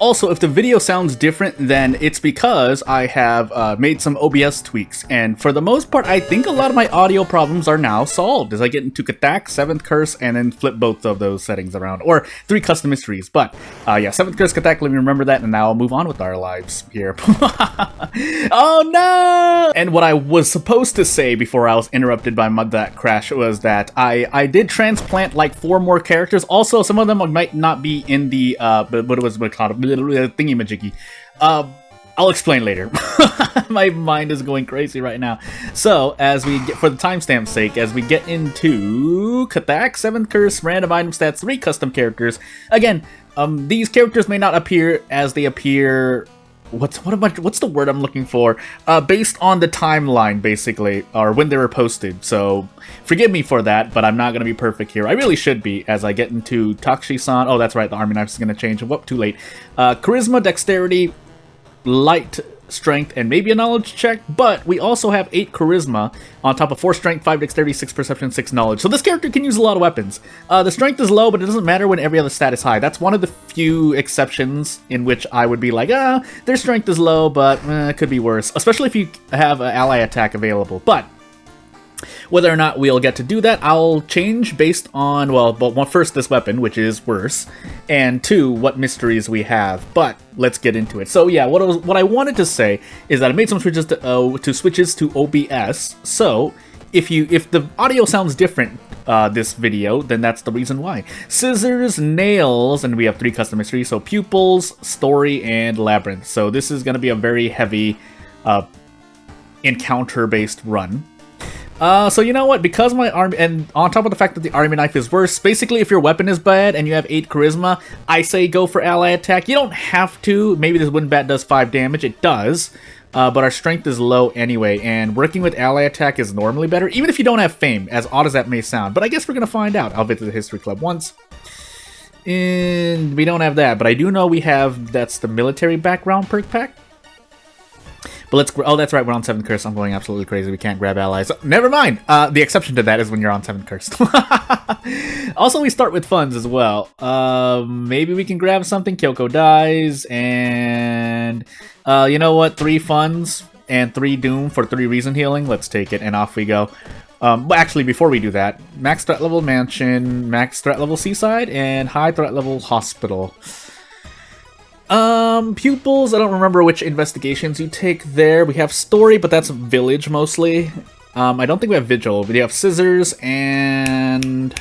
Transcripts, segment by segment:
Also, if the video sounds different, then it's because I have made some OBS tweaks, and for the most part, I think a lot of my audio problems are now solved as I get into Katak, 7th Curse, and then flip both of those settings around, or 3 custom mysteries. But yeah, 7th Curse, Katak, let me remember that, and now I'll move on with our lives here. Oh no! And what I was supposed to say before I was interrupted by that crash was that I did transplant like 4 more characters. Also, some of them might not be in the what was it called? Thingy-majiggy. I'll explain later. My mind is going crazy right now. So, as we get, for the timestamp's sake, as we get into Katak, 7th Curse, random item stats, 3 custom characters. Again, these characters may not appear as they appear. What's the word I'm looking for? Based on the timeline, basically, or when they were posted. So, forgive me for that, but I'm not gonna be perfect here. I really should be as I get into Takshi-san. Oh, that's right, the army knife is gonna change. Whoop, too late. Charisma, dexterity, light, strength, and maybe a knowledge check, but we also have 8 charisma on top of 4 strength, 5 dexterity, 6 perception, 6 knowledge. So this character can use a lot of weapons. The strength is low, but it doesn't matter when every other stat is high. That's one of the few exceptions in which I would be like, their strength is low, but it could be worse, especially if you have an ally attack available. But whether or not we'll get to do that, I'll change based on, well, first this weapon, which is worse, and 2, what mysteries we have. But let's get into it. So yeah, what I wanted to say is that I made some switches to switches to OBS. So if the audio sounds different this video, then that's the reason why. Scissors, nails, and we have 3 custom mysteries. So pupils, story, and labyrinth. So this is going to be a very heavy encounter-based run. So you know what, because my arm, and on top of the fact that the army knife is worse, basically if your weapon is bad and you have 8 charisma, I say go for ally attack. You don't have to. Maybe this wooden bat does 5 damage. It does. But our strength is low anyway, and working with ally attack is normally better, even if you don't have fame, as odd as that may sound. But I guess we're gonna find out. I'll visit the history club once. And we don't have that, but I do know we have, that's the military background perk pack. But let's, oh, that's right, we're on 7th Curse. I'm going absolutely crazy. We can't grab allies. Never mind. The exception to that is when you're on 7th Curse. Also, we start with funds as well. Maybe we can grab something. Kyoko dies, and you know what? 3 funds and 3 doom for 3 reason healing. Let's take it, and off we go. But actually, before we do that, max threat level mansion, max threat level seaside, and high threat level hospital. Pupils, I don't remember which investigations you take there. We have story, but that's village mostly. I don't think we have vigil. We have scissors and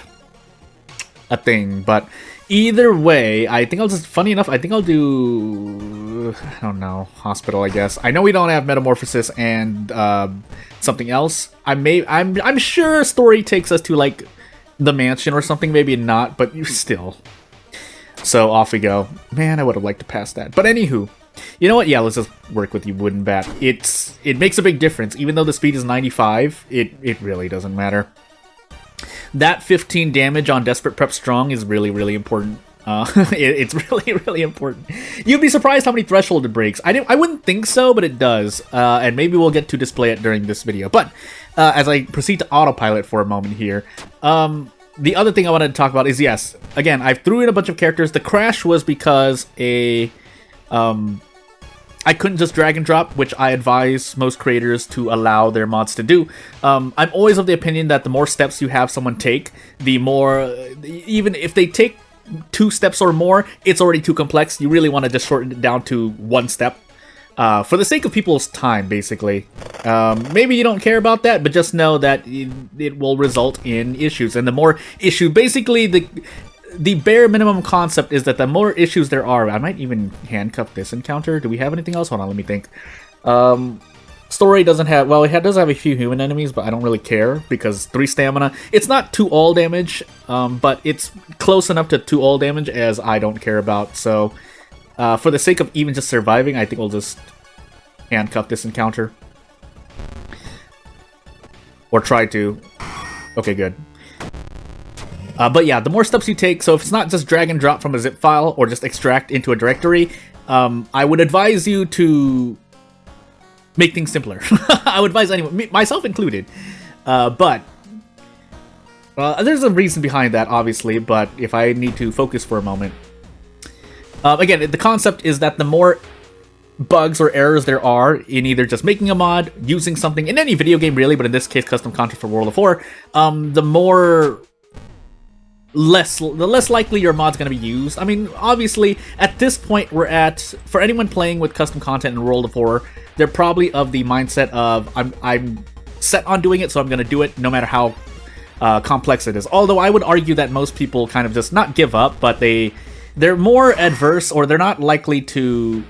a thing, but either way, I think I'll just, funny enough, I think I'll do, I don't know, hospital, I guess. I know we don't have metamorphosis and something else. I'm sure story takes us to like the mansion or something, maybe not, but still. So off we go. Man, I would have liked to pass that. But anywho, you know what? Yeah, let's just work with the wooden bat. It makes a big difference. Even though the speed is 95, it really doesn't matter. That 15 damage on Desperate Prep Strong is really, really important. It's really, really important. You'd be surprised how many threshold it breaks. I wouldn't think so, but it does. And maybe we'll get to display it during this video. But as I proceed to autopilot for a moment here, the other thing I wanted to talk about is, yes, again, I threw in a bunch of characters. The crash was because I couldn't just drag and drop, which I advise most creators to allow their mods to do. I'm always of the opinion that the more steps you have someone take, the more, even if they take 2 steps or more, it's already too complex. You really want to just shorten it down to 1 step. For the sake of people's time, basically. Maybe you don't care about that, but just know that it will result in issues. And the more issue, basically, the bare minimum concept is that the more issues there are, I might even handcuff this encounter. Do we have anything else? Hold on, let me think. Story doesn't have, well, it does have a few human enemies, but I don't really care because 3 stamina. It's not 2 all damage, but it's close enough to 2 all damage as I don't care about, so... for the sake of even just surviving, I think we'll just handcuff this encounter. Or try to. Okay, good. But yeah, the more steps you take, so if it's not just drag and drop from a zip file or just extract into a directory, I would advise you to make things simpler. I would advise anyone, myself included. But there's a reason behind that, obviously, but if I need to focus for a moment... Again, the concept is that the more bugs or errors there are in either just making a mod, using something in any video game really, but in this case custom content for World of War, the less likely your mod's going to be used. I mean, obviously, at this point, for anyone playing with custom content in World of War, they're probably of the mindset of, I'm set on doing it, so I'm going to do it no matter how complex it is. Although I would argue that most people kind of just not give up, but they're more adverse, or they're not likely to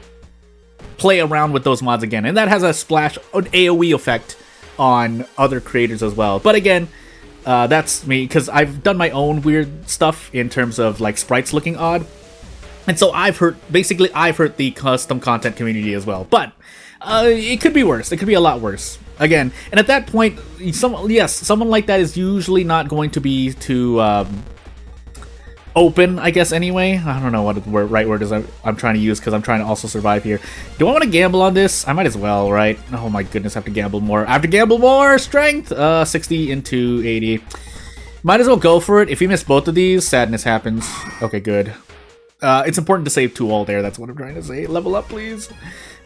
play around with those mods again. And that has an AoE effect on other creators as well. But again, that's me, because I've done my own weird stuff in terms of like sprites looking odd, and so I've hurt the custom content community as well. But it could be worse. It could be a lot worse. Again, and at that point, someone like that is usually not going to be too open, I guess, anyway. I don't know what the right word is I'm trying to use, because I'm trying to also survive here. Do I want to gamble on this? I might as well, right? Oh my goodness, I have to gamble more. I have to gamble more! Strength! 60 into 80. Might as well go for it. If you miss both of these, sadness happens. Okay, good. It's important to save 2 all there, that's what I'm trying to say. Level up, please.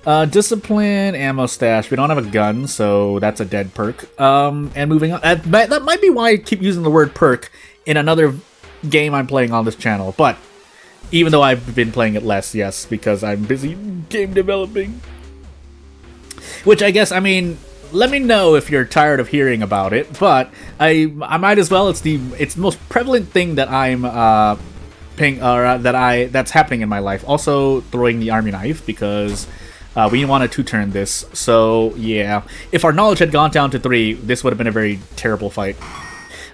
Discipline, ammo stash. We don't have a gun, so that's a dead perk. And moving on. That might be why I keep using the word perk in another game I'm playing on this channel, but even though I've been playing it less, yes, because I'm busy game developing. Which I guess, I mean, let me know if you're tired of hearing about it, but I might as well. It's the most prevalent thing that I'm that's happening in my life. Also throwing the army knife, because we wanted to turn this. So yeah, if our knowledge had gone down to 3, this would have been a very terrible fight.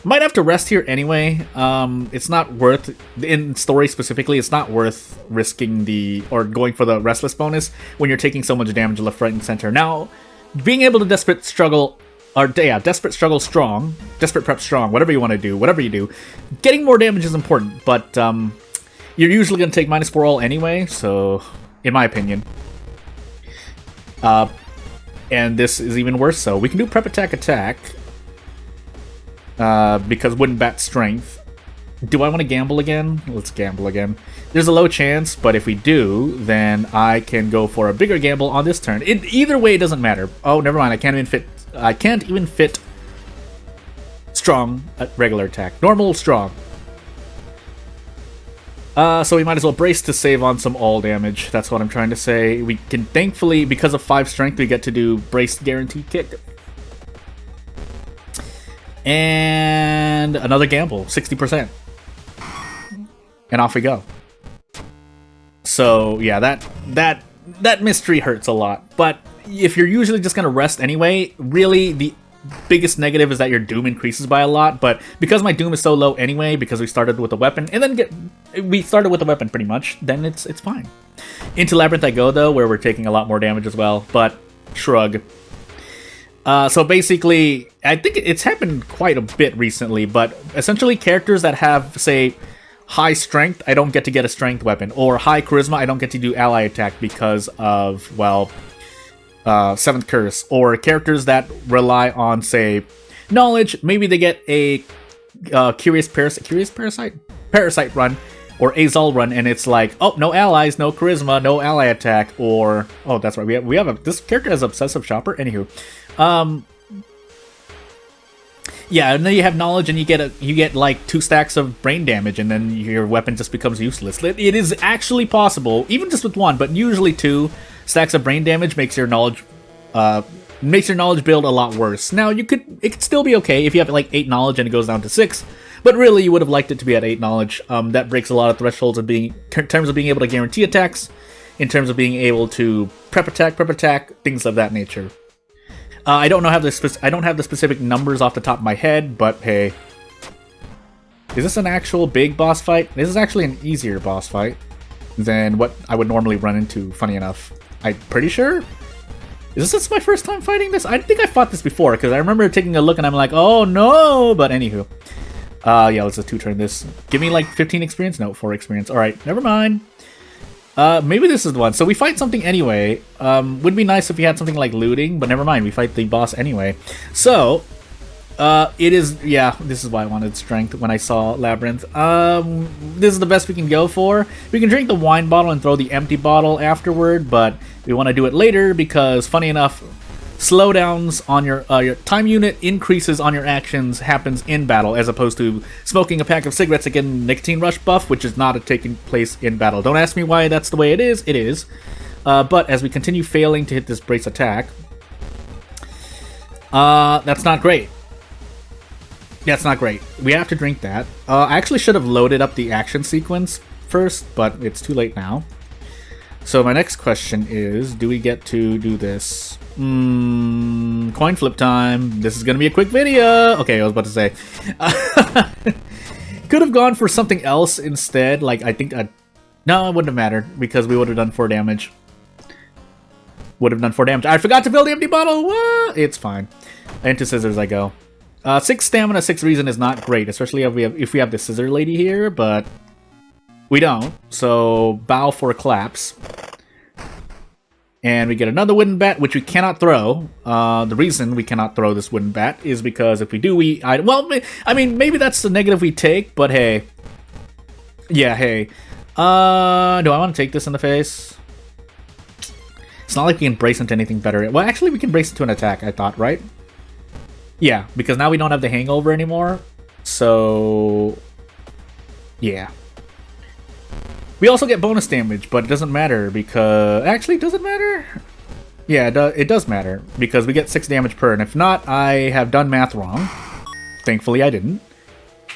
Might have to rest here anyway. It's not worth, in story specifically, it's not worth risking going for the restless bonus when you're taking so much damage left, right, and center. Now, being able to desperate prep strong, whatever you want to do, whatever you do, getting more damage is important, but you're usually going to take -4 all anyway, so, in my opinion. And this is even worse, so we can do prep attack, because wooden bat strength. Do I want to gamble again? Let's gamble again. There's a low chance, but if we do, then I can go for a bigger gamble on this turn. Either way, it doesn't matter. Oh, never mind. I can't even fit strong at regular attack. Normal, strong. So we might as well brace to save on some all damage. That's what I'm trying to say. We can, thankfully, because of 5 strength, we get to do brace guaranteed kick. And another gamble, 60%. And off we go. So yeah, that mystery hurts a lot. But if you're usually just gonna rest anyway, really the biggest negative is that your doom increases by a lot. But because my doom is so low anyway, because we started with a weapon, and then we started with a weapon pretty much, then it's fine. Into Labyrinth I go though, where we're taking a lot more damage as well. But shrug. So basically, I think it's happened quite a bit recently, but essentially characters that have, say, high strength, I don't get to get a strength weapon, or high charisma, I don't get to do ally attack because of, well, 7th curse, or characters that rely on, say, knowledge, maybe they get a parasite run, or Azal run, and it's like, oh, no allies, no charisma, no ally attack, or, oh, that's right, this character has obsessive shopper, anywho. Yeah, and then you have knowledge, and you get like 2 stacks of brain damage, and then your weapon just becomes useless. It is actually possible, even just with 1, but usually 2 stacks of brain damage makes your knowledge build a lot worse. Now it could still be okay if you have like 8 knowledge and it goes down to 6, but really you would have liked it to be at 8 knowledge. That breaks a lot of thresholds in terms of being able to guarantee attacks, in terms of being able to prep attack, things of that nature. I don't have the specific numbers off the top of my head, but hey, is this an actual big boss fight? This is actually an easier boss fight than what I would normally run into. Funny enough, I'm pretty sure. Is this my first time fighting this? I think I fought this before because I remember taking a look and I'm like, oh no! But anywho, yeah, let's just 2-turn this. Give me like 15 experience. No, 4 experience. All right, never mind. Maybe this is the one. So we fight something anyway. Would be nice if we had something like looting, but never mind. We fight the boss anyway. So, It is, yeah, this is why I wanted strength when I saw Labyrinth. This is the best we can go for. We can drink the wine bottle and throw the empty bottle afterward, but we want to do it later because, funny enough, slowdowns on your time unit increases on your actions happens in battle, as opposed to smoking a pack of cigarettes to get a nicotine rush buff, which is not taking place in battle. Don't ask me why that's the way it is. It is. But as we continue failing to hit this brace attack, that's not great. That's not great. We have to drink that. I actually should have loaded up the action sequence first, but it's too late now. So my next question is, do we get to do this? Coin flip time. This is going to be a quick video. Okay, I was about to say. Could have gone for something else instead. Like, I think... no, it wouldn't have mattered, because we would have done 4 damage. Would have done 4 damage. I forgot to fill the empty bottle! What? It's fine. Into scissors I go. 6 stamina, 6 reason is not great, especially if we have the scissor lady here, but we don't. So, bow for claps. And we get another wooden bat, which we cannot throw. The reason we cannot throw this wooden bat is because if we do, well, I mean, maybe that's the negative we take, but hey. Yeah, hey. Do I want to take this in the face? It's not like we can brace into anything better. Well, actually, we can brace into an attack, I thought, right? Yeah, because now we don't have the hangover anymore. So, yeah. We also get bonus damage, but it doesn't matter because... Actually, does it matter? Yeah, it does matter because we get 6 damage per, and if not, I have done math wrong. Thankfully, I didn't.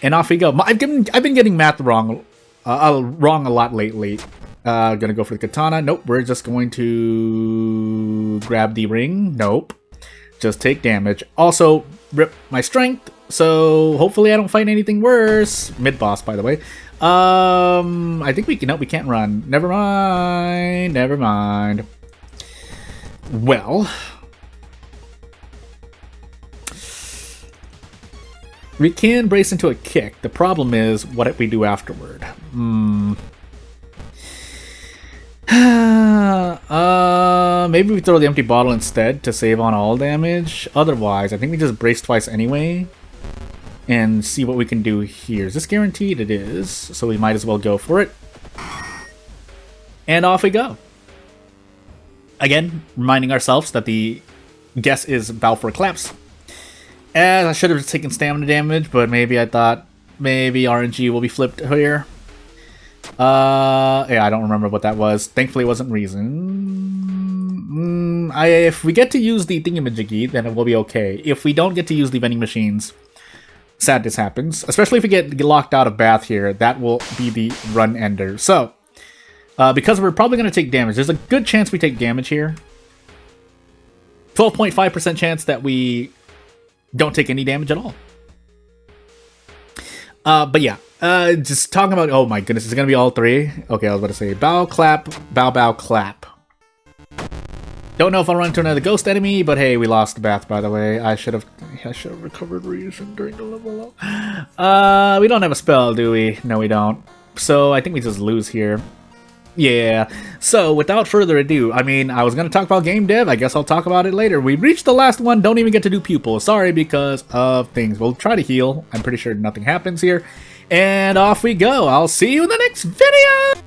And off we go. I've been getting math wrong a lot lately. Gonna go for the katana. Nope, we're just going to grab the ring. Nope. Just take damage. Also, rip my strength, so hopefully I don't fight anything worse. Mid-boss, by the way. I think we can... No, we can't run. Never mind. Never mind. Well... we can brace into a kick. The problem is what we do afterward. Maybe we throw the empty bottle instead to save on all damage. Otherwise, I think we just brace twice anyway and see what we can do here. Is this guaranteed? It is, so we might as well go for it. And off we go. Again, reminding ourselves that the guess is bow for claps. As I should have taken stamina damage, but maybe I thought maybe RNG will be flipped here. Yeah, I don't remember what that was. Thankfully, it wasn't reason. If we get to use the thingamajiggy, then it will be okay. If we don't get to use the vending machines, sadness happens. Especially if we get locked out of bath here, that will be the run ender. So, because we're probably going to take damage, there's a good chance we take damage here. 12.5% chance that we don't take any damage at all. But yeah, just talking about... Oh my goodness, is it going to be all 3? Okay, I was about to say bow, clap, bow, bow, clap. Don't know if I'll run into another ghost enemy, but hey, we lost the bath, by the way. I should have recovered reason during the level up. We don't have a spell, do we? No, we don't. So I think we just lose here. Yeah, so without further ado, I mean, I was going to talk about game dev. I guess I'll talk about it later. We reached the last one. Don't even get to do pupil. Sorry because of things. We'll try to heal. I'm pretty sure nothing happens here. And off we go. I'll see you in the next video.